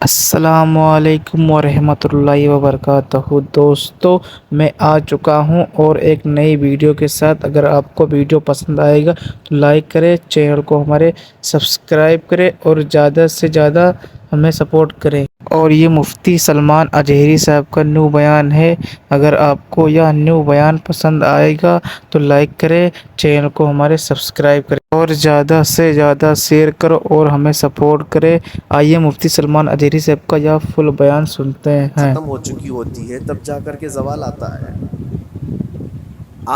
السلام علیکم ورحمۃ اللہ وبرکاتہ دوستو، میں آ چکا ہوں اور ایک نئی ویڈیو کے ساتھ۔ اگر آپ کو ویڈیو پسند آئے گا تو لائک کرے، چینل کو ہمارے سبسکرائب کرے اور زیادہ سے زیادہ ہمیں سپورٹ کرے۔ اور یہ مفتی سلمان اجہری صاحب کا نیو بیان ہے۔ اگر آپ کو یہ نیو بیان پسند آئے گا تو لائک کرے، چینل کو ہمارے سبسکرائب کرے اور زیادہ سے زیادہ شیئر کرو اور ہمیں سپورٹ کرے۔ آئیے مفتی سلمان اجہری صاحب کا یہ فل بیان سنتے ہیں۔ ختم ہو چکی ہوتی ہے تب جا کر کے زوال آتا ہے۔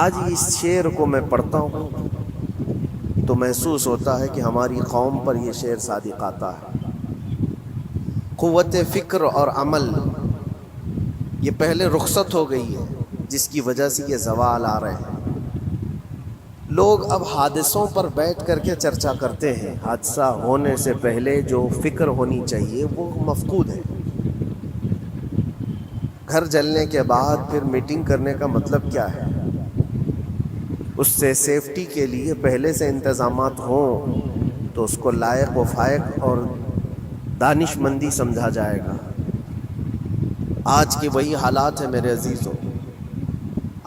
آج اس شعر کو میں پڑھتا ہوں تو محسوس ہوتا ہے کہ ہماری قوم پر یہ شعر صادق آتا ہے۔ قوت فکر اور عمل یہ پہلے رخصت ہو گئی ہے، جس کی وجہ سے یہ زوال آ رہے ہیں۔ لوگ اب حادثوں پر بیٹھ کر کے چرچا کرتے ہیں۔ حادثہ ہونے سے پہلے جو فکر ہونی چاہیے وہ مفقود ہے۔ گھر جلنے کے بعد پھر میٹنگ کرنے کا مطلب کیا ہے؟ اس سے سیفٹی کے لیے پہلے سے انتظامات ہوں تو اس کو لائق و فائق اور دانش مندی سمجھا جائے گا۔ آج کے وہی حالات ہیں میرے عزیزوں۔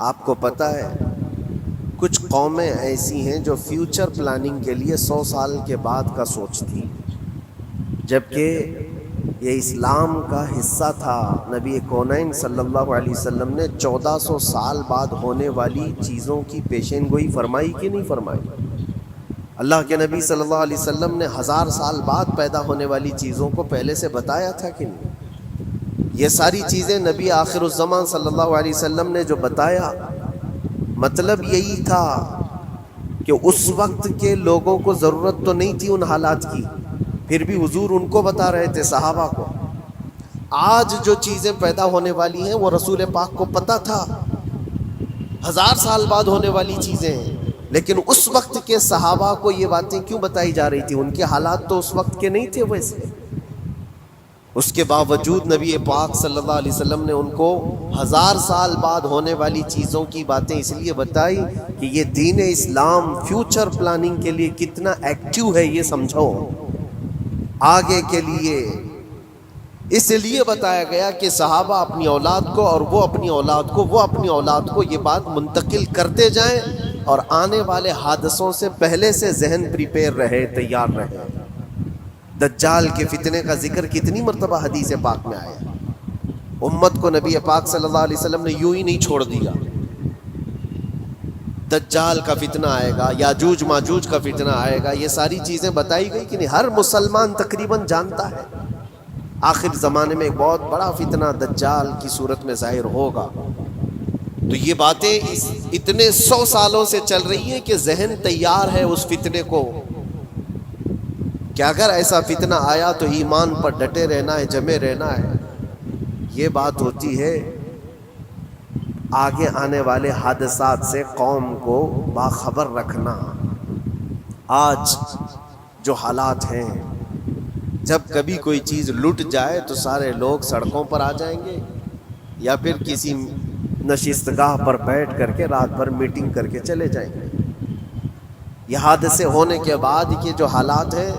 آپ کو پتہ ہے کچھ قومیں ایسی ہیں جو فیوچر پلاننگ کے لیے 100 سال کے بعد کا سوچتی، جبکہ یہ اسلام کا حصہ تھا۔ نبی کونین صلی اللہ علیہ وسلم نے 1400 سال بعد ہونے والی چیزوں کی پیشین گوئی فرمائی کہ نہیں فرمائی؟ اللہ کے نبی صلی اللہ علیہ وسلم نے 1000 سال بعد پیدا ہونے والی چیزوں کو پہلے سے بتایا تھا کہ نہیں؟ یہ ساری چیزیں نبی آخر الزمان صلی اللہ علیہ وسلم نے جو بتایا، مطلب یہی تھا کہ اس وقت کے لوگوں کو ضرورت تو نہیں تھی ان حالات کی، پھر بھی حضور ان کو بتا رہے تھے، صحابہ کو۔ آج جو چیزیں پیدا ہونے والی ہیں وہ رسول پاک کو پتہ تھا، 1000 سال بعد ہونے والی چیزیں ہیں، لیکن اس وقت کے صحابہ کو یہ باتیں کیوں بتائی جا رہی تھی؟ ان کے حالات تو اس وقت کے نہیں تھے ویسے۔ اس کے باوجود نبی پاک صلی اللہ علیہ وسلم نے ان کو 1000 سال بعد ہونے والی چیزوں کی باتیں اس لیے بتائی کہ یہ دین اسلام فیوچر پلاننگ کے لیے کتنا ایکٹیو ہے یہ سمجھو۔ آگے کے لیے اس لیے بتایا گیا کہ صحابہ اپنی اولاد کو اور وہ اپنی اولاد کو، وہ اپنی اولاد کو یہ بات منتقل کرتے جائیں اور آنے والے حادثوں سے پہلے سے ذہن پریپیئر رہے، تیار رہے۔ دجال کے فتنے کا ذکر کتنی مرتبہ حدیث پاک میں آیا۔ امت کو نبی پاک صلی اللہ علیہ وسلم نے یوں ہی نہیں چھوڑ دیا۔ دجال کا فتنہ آئے گا، یاجوج ماجوج کا فتنہ آئے گا، یہ ساری چیزیں بتائی گئی کہ نہیں؟ ہر مسلمان تقریباً جانتا ہے آخر زمانے میں ایک بہت بڑا فتنہ دجال کی صورت میں ظاہر ہوگا۔ تو یہ باتیں اتنے 100 سالوں سے چل رہی ہیں کہ ذہن تیار ہے اس فتنے کو کہ اگر ایسا فتنہ آیا تو ایمان پر ڈٹے رہنا ہے، جمے رہنا ہے۔ یہ بات ہوتی ہے آگے آنے والے حادثات سے قوم کو باخبر رکھنا۔ آج جو حالات ہیں، جب کبھی کوئی چیز لٹ جائے تو سارے لوگ سڑکوں پر آ جائیں گے یا پھر کسی نشستگاہ پر بیٹھ کر کے رات بھر میٹنگ کر کے چلے جائیں گے۔ یہ حادثے ہونے کے بعد کے جو حالات ہیں،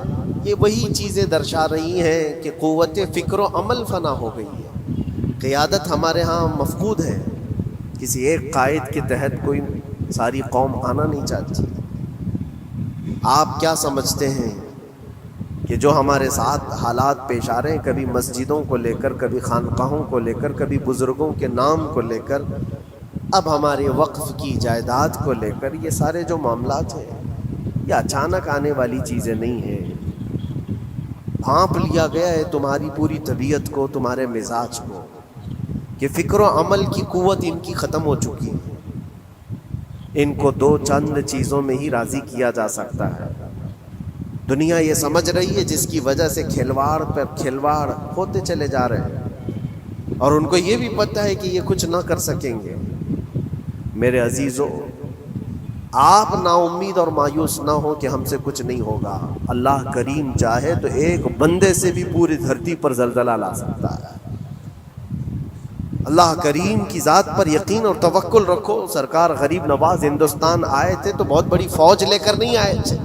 یہ وہی چیزیں درشا رہی ہیں کہ قوت فکر و عمل فنا ہو گئی ہے۔ قیادت ہمارے ہاں مفقود ہے۔ کسی ایک قائد کے تحت کوئی ساری قوم آنا نہیں چاہتی۔ آپ کیا سمجھتے ہیں کہ جو ہمارے ساتھ حالات پیش آ رہے ہیں، کبھی مسجدوں کو لے کر، کبھی خانقاہوں کو لے کر، کبھی بزرگوں کے نام کو لے کر، اب ہمارے وقف کی جائیداد کو لے کر، یہ سارے جو معاملات ہیں یہ اچانک آنے والی چیزیں نہیں ہیں۔ بھانپ لیا گیا ہے تمہاری پوری طبیعت کو، تمہارے مزاج کو، کہ فکر و عمل کی قوت ان کی ختم ہو چکی ہے۔ ان کو 2 چند چیزوں میں ہی راضی کیا جا سکتا ہے۔ دنیا یہ سمجھ رہی ہے، جس کی وجہ سے کھلواڑ پر کھلواڑ ہوتے چلے جا رہے ہیں، اور ان کو یہ بھی پتہ ہے کہ یہ کچھ نہ کر سکیں گے۔ میرے عزیزو، آپ نا امید اور مایوس نہ ہو کہ ہم سے کچھ نہیں ہوگا۔ اللہ کریم چاہے تو ایک بندے سے بھی پوری دھرتی پر زلزلہ لا سکتا ہے۔ اللہ کریم کی ذات پر یقین اور توکل رکھو۔ سرکار غریب نواز ہندوستان آئے تھے تو بہت بڑی فوج لے کر نہیں آئے تھے،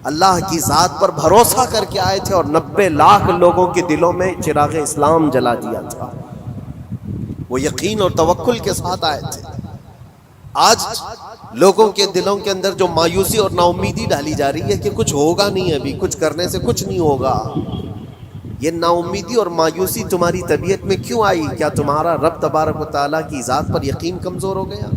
اللہ کی ذات پر بھروسہ کر کے آئے تھے اور 90 لاکھ لوگوں کے دلوں میں چراغ اسلام جلا دیا تھا. وہ یقین اور توکل کے ساتھ آئے تھے. آج لوگوں کے دلوں کے اندر جو مایوسی اور نا امیدی ڈالی جا رہی ہے کہ کچھ ہوگا نہیں، ابھی کچھ کرنے سے کچھ نہیں ہوگا، یہ نا امیدی اور مایوسی تمہاری طبیعت میں کیوں آئی؟ کیا تمہارا رب تبارک و تعالیٰ کی ذات پر یقین کمزور ہو گیا؟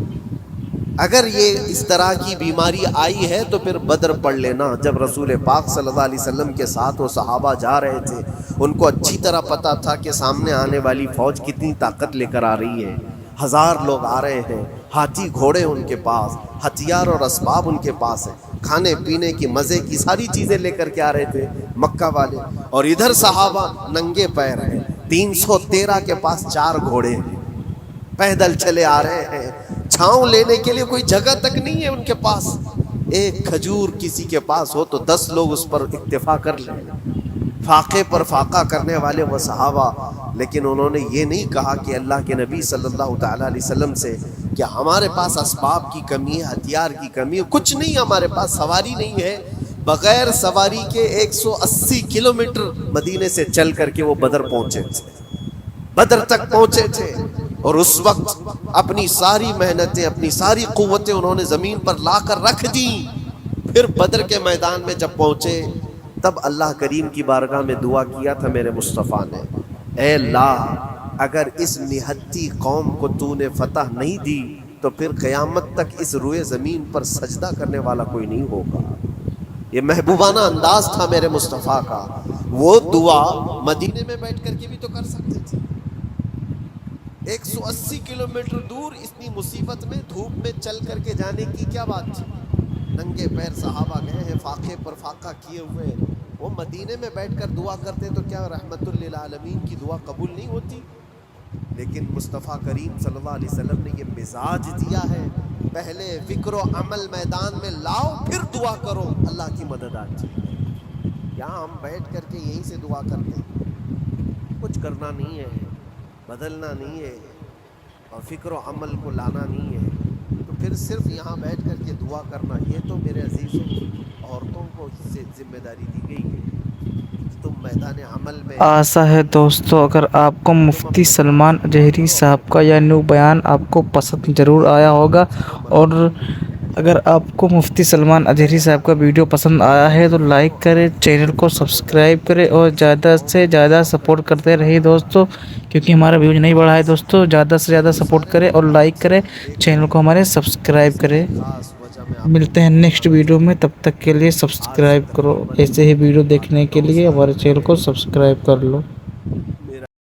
اگر یہ اس طرح کی بیماری آئی ہے تو پھر بدر پڑھ لینا. جب رسول پاک صلی اللہ علیہ وسلم کے ساتھ وہ صحابہ جا رہے تھے، ان کو اچھی طرح پتا تھا کہ سامنے آنے والی فوج کتنی طاقت لے کر آ رہی ہے. 1000 لوگ آ رہے ہیں، ہاتھی گھوڑے ان کے پاس، ہتھیار اور اسباب ان کے پاس ہیں، کھانے پینے کی مزے کی ساری چیزیں لے کر کے آ رہے تھے مکہ والے. اور ادھر صحابہ ننگے پیر ہیں، 313 کے پاس 4 گھوڑے ہیں، پیدل چلے آ رہے ہیں، چھاؤں لینے کے لیے کوئی جگہ تک نہیں ہے ان کے پاس. ایک کھجور کسی کے پاس ہو تو 10 لوگ اس پر اکتفا کر لیں. فاقے پر فاقہ کرنے والے وہ صحابہ، لیکن انہوں نے یہ نہیں کہا کہ اللہ کے نبی صلی اللہ تعالیٰ علیہ وسلم سے کہ ہمارے پاس اسباب کی کمی ہے، ہتھیار کی کمی ہے، کچھ نہیں ہمارے پاس، سواری نہیں ہے. بغیر سواری کے 180 کلومیٹر مدینے سے چل کر کے وہ بدر پہنچے تھے، بدر تک پہنچے تھے. اور اس وقت اپنی ساری محنتیں، اپنی ساری قوتیں انہوں نے زمین پر لا کر رکھ دیں. پھر بدر کے میدان میں جب پہنچے تب اللہ کریم کی بارگاہ میں دعا کیا تھا میرے مصطفیٰ نے، اے اللہ اگر اس نہتی قوم کو تو نے فتح نہیں دی تو پھر قیامت تک اس روئے زمین پر سجدہ کرنے والا کوئی نہیں ہوگا. یہ محبوبانہ انداز تھا میرے مصطفیٰ کا. وہ دعا مدینے میں بیٹھ کر کے بھی تو کر سکتے تھے. 180 کلومیٹر دور اتنی مصیبت میں دھوپ میں چل کر کے جانے کی کیا بات تھی؟ ننگے پیر صحابہ گئے ہیں، فاقے پر فاقہ کیے ہوئے. وہ مدینے میں بیٹھ کر دعا کرتے تو کیا رحمت للعالمین کی دعا قبول نہیں ہوتی؟ لیکن مصطفیٰ کریم صلی اللہ علیہ وسلم نے یہ مزاج دیا ہے، پہلے فکر و عمل میدان میں لاؤ پھر دعا کرو، اللہ کی مدد آتی. یہاں ہم بیٹھ کر کے یہیں سے دعا کرتے ہیں، کچھ کرنا نہیں ہے، بدلنا نہیں ہے اور فکر و عمل کو لانا نہیں ہے، تو پھر صرف یہاں بیٹھ کر کے دعا کرنا. یہ تو میرے عزیزوں عورتوں کو اس سے ذمہ داری دی گئی ہے کہ تم میدان عمل میں. آسا ہے دوستو اگر آپ کو مفتی سلمان اجہری صاحب کا یہ نیو بیان آپ کو پسند ضرور آیا ہوگا، اور اگر آپ کو مفتی سلمان اجہری صاحب کا ویڈیو پسند آیا ہے تو لائک کریں، چینل کو سبسکرائب کریں اور زیادہ سے زیادہ سپورٹ کرتے رہیے دوستو، کیونکہ ہمارا ویوز نہیں بڑھا ہے دوستو. زیادہ سے زیادہ سپورٹ کریں اور لائک کریں، چینل کو ہمارے سبسکرائب کریں. ملتے ہیں نیکسٹ ویڈیو میں، تب تک کے لیے سبسکرائب کرو. ایسے ہی ویڈیو دیکھنے کے لیے ہمارے چینل کو سبسکرائب کر لو.